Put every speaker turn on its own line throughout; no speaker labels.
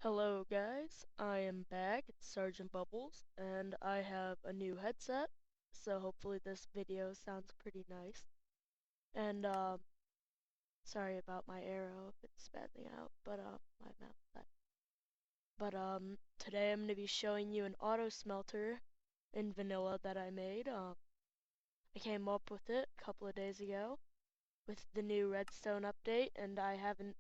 Hello guys, I am back, it's Sergeant Bubbles, and I have a new headset, so hopefully this video sounds pretty nice. And sorry about my arrow if it's spazzing out, but my mouse died. But today I'm gonna be showing you an auto smelter in vanilla that I made. I came up with it a couple of days ago with the new redstone update, and I haven't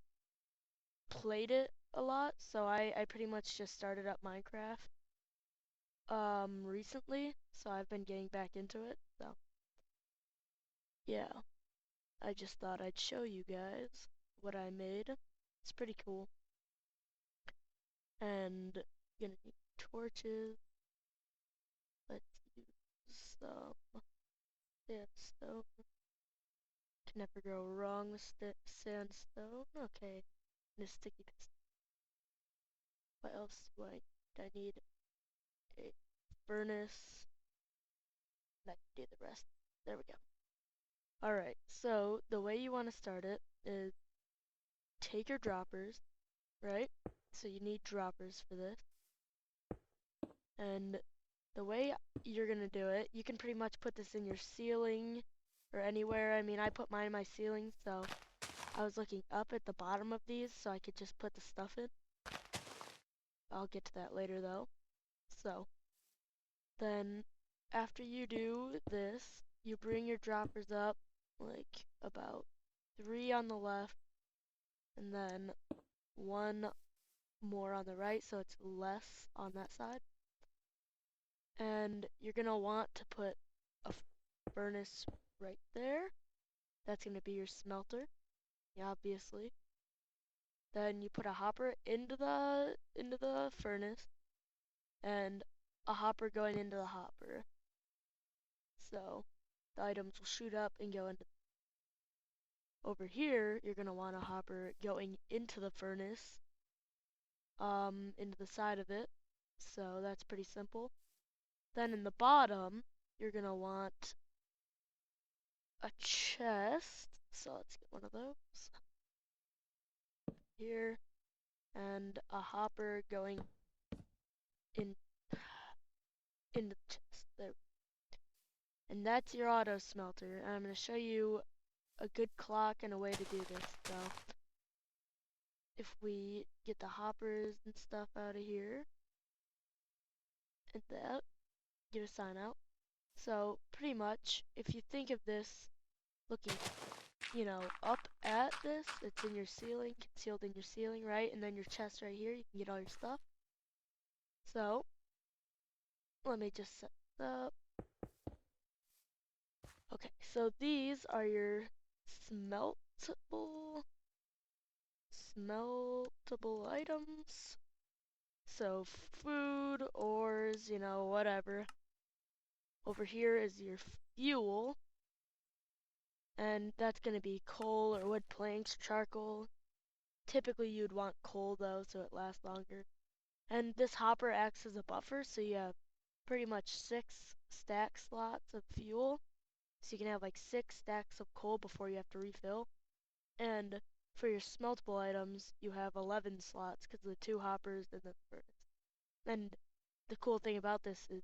played it a lot, so I pretty much just started up Minecraft recently, so I've been getting back into it. So yeah, I just thought I'd show you guys what I made. It's pretty cool. And gonna need torches. Let's use some sandstone. Can never go wrong with sandstone. Okay, and a sticky piston. What else do I need? I need a furnace. And I can do the rest. There we go. Alright, so the way you want to start it is take your droppers, right? So you need droppers for this. And the way you're gonna do it, you can pretty much put this in your ceiling or anywhere. I mean, I put mine in my ceiling, so I was looking up at the bottom of these so I could just put the stuff in. I'll get to that later though. So then after you do this, you bring your droppers up like about 3 on the left and then 1 more on the right, so it's less on that side. And you're gonna want to put a furnace right there. That's gonna be your smelter, yeah, obviously. Then you put a hopper into the furnace and a hopper going into the hopper. So the items will shoot up and go into. Over here, you're gonna want a hopper going into the furnace, into the side of it. So that's pretty simple. Then in the bottom, you're gonna want a chest. So let's get one of those here, and a hopper going in into the chest. There. And that's your auto smelter. And I'm gonna show you a good clock and a way to do this. So if we get the hoppers and stuff out of here, and that, get a sign out. So pretty much, if you think of this looking, up at this, it's in your ceiling, concealed in your ceiling, right? And then your chest right here, you can get all your stuff. So let me just set this up. Okay, so these are your smeltable items. So food, ores, whatever. Over here is your fuel, and that's going to be coal or wood planks, charcoal. Typically you'd want coal though, so it lasts longer. And this hopper acts as a buffer, so you have pretty much 6 stack slots of fuel. So you can have like 6 stacks of coal before you have to refill. And for your smeltable items, you have 11 slots because of the 2 hoppers and the furnace. And the cool thing about this is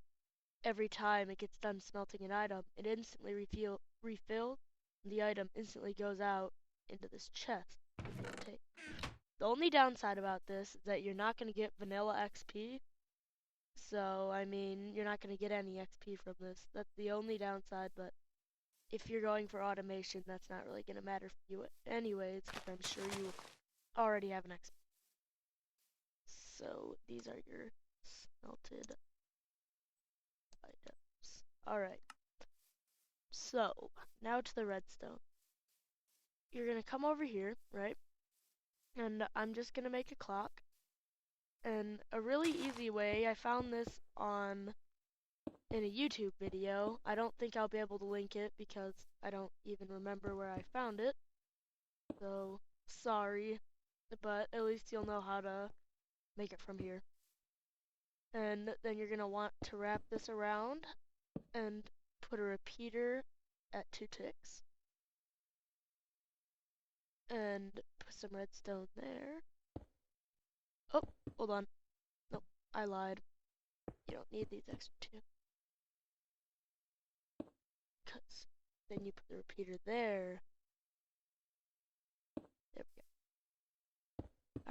every time it gets done smelting an item, it instantly refills, and the item instantly goes out into this chest. The only downside about this is that you're not going to get vanilla XP. So, I mean, you're not going to get any XP from this. That's the only downside, but if you're going for automation, that's not really going to matter for you anyways, because I'm sure you already have an XP. So, these are your smelted items. Alright. So, now to the redstone. You're going to come over here, right? And I'm just going to make a clock. And a really easy way, I found this in a YouTube video. I don't think I'll be able to link it because I don't even remember where I found it. So, sorry, but at least you'll know how to make it from here. And then you're going to want to wrap this around and put a repeater at 2 ticks. And put some redstone there. Oh, hold on. Nope, I lied. You don't need these extra two. Because then you put the repeater there. There we go.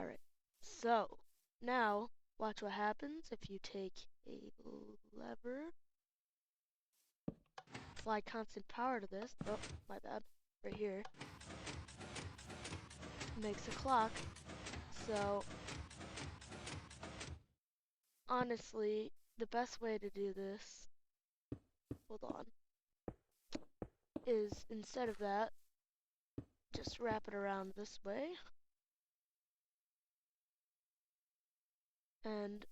Alright. So, now, watch what happens if you take a lever, apply constant power to this. Oh, my bad. Right here. Makes a clock. So, honestly, the best way to do this, hold on, is instead of that, just wrap it around this way. And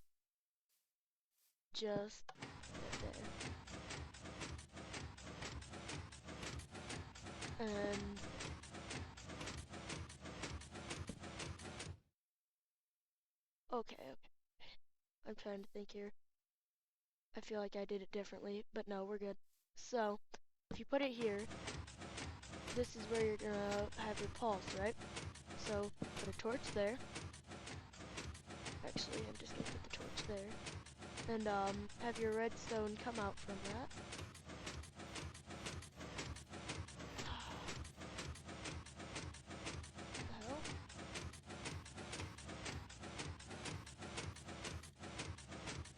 just right there. And okay. I'm trying to think here. I feel like I did it differently, but no, we're good. So, if you put it here, this is where you're gonna have your pulse, right? So, put a torch there. Actually, I'm just gonna put the torch there. And, have your redstone come out from that. What the hell?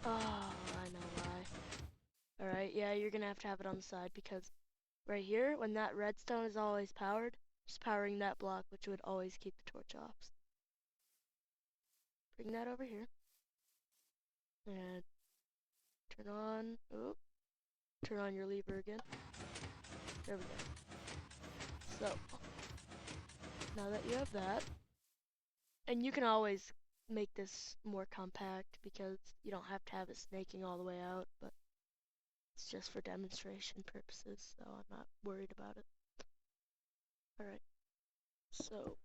Oh, I know why. Alright, yeah, you're gonna have it on the side because right here, when that redstone is always powered, just powering that block, which would always keep the torch off. Bring that over here. And turn on your lever again. There we go. So, now that you have that, and you can always make this more compact because you don't have to have it snaking all the way out, but it's just for demonstration purposes, so I'm not worried about it. Alright, so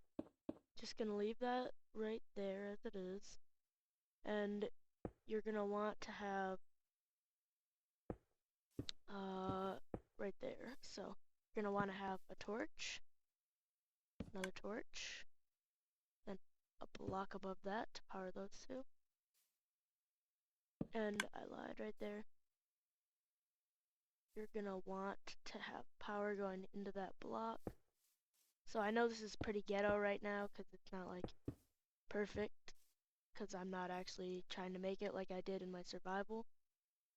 just gonna leave that right there as it is, and you're gonna want to have right there. So you're gonna want to have a torch, another torch, then a block above that to power those two. And I lied right there. You're gonna want to have power going into that block. So I know this is pretty ghetto right now because it's not like perfect, because I'm not actually trying to make it like I did in my survival.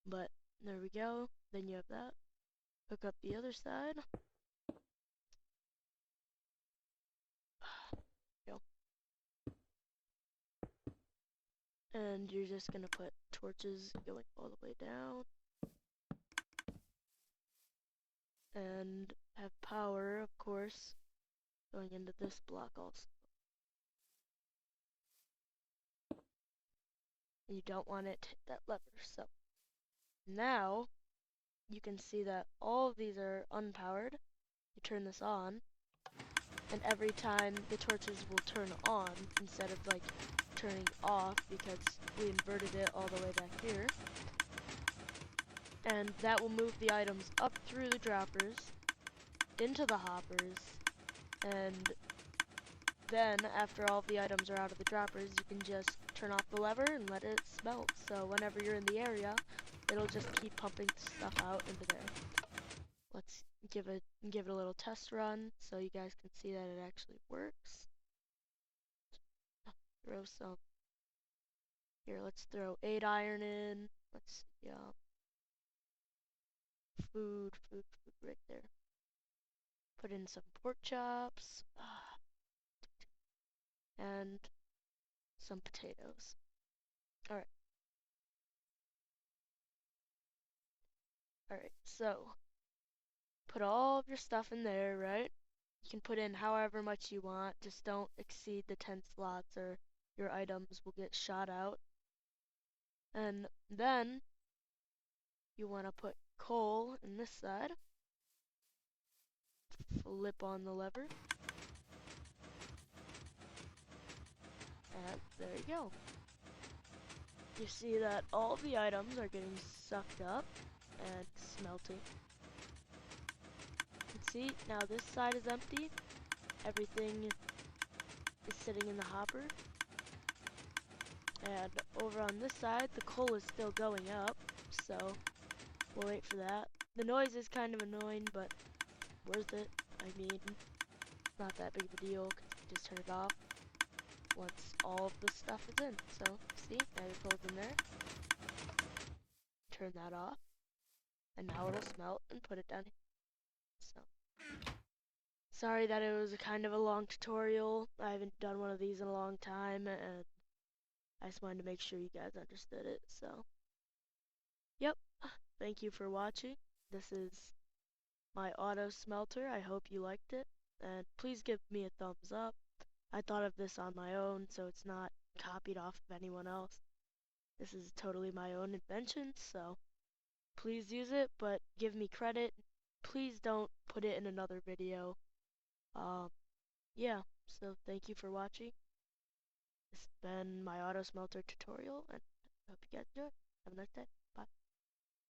But there we go. Then you have that. Hook up the other side. Go. And you're just gonna put torches going all the way down. And have power, of course, going into this block also. And you don't want it to hit that lever. So now you can see that all of these are unpowered. You turn this on, and every time the torches will turn on instead of like turning off because we inverted it all the way back here. And that will move the items up through the droppers, into the hoppers, and then after all the items are out of the droppers, you can just turn off the lever and let it smelt. So whenever you're in the area, it'll just keep pumping stuff out into there. Let's give it a little test run so you guys can see that it actually works. Throw some here. Let's throw 8 iron in. Let's see, food right there. Put in some pork chops and some potatoes. Alright, so put all of your stuff in there, right? You can put in however much you want, just don't exceed the 10 slots or your items will get shot out. And then you want to put coal in this side. Flip on the lever. And there you go. You see that all of the items are getting sucked up and smelting. You can see now this side is empty. Everything is sitting in the hopper. And over on this side, the coal is still going up, so we'll wait for that. The noise is kind of annoying, but worth it. I mean, it's not that big of a deal. Just turn it off once all of the stuff is in. So, see, now the coal's in there. Turn that off, and now it'll smelt and put it down here. So, sorry that it was a kind of a long tutorial. I haven't done one of these in a long time, and I just wanted to make sure you guys understood it. So, yep. Thank you for watching. This is my auto smelter. I hope you liked it, and please give me a thumbs up. I thought of this on my own, so it's not copied off of anyone else. This is totally my own invention, so please use it, but give me credit. Please don't put it in another video. Yeah, so thank you for watching. This has been my auto smelter tutorial, and I hope you guys enjoy. Have a nice day. Bye.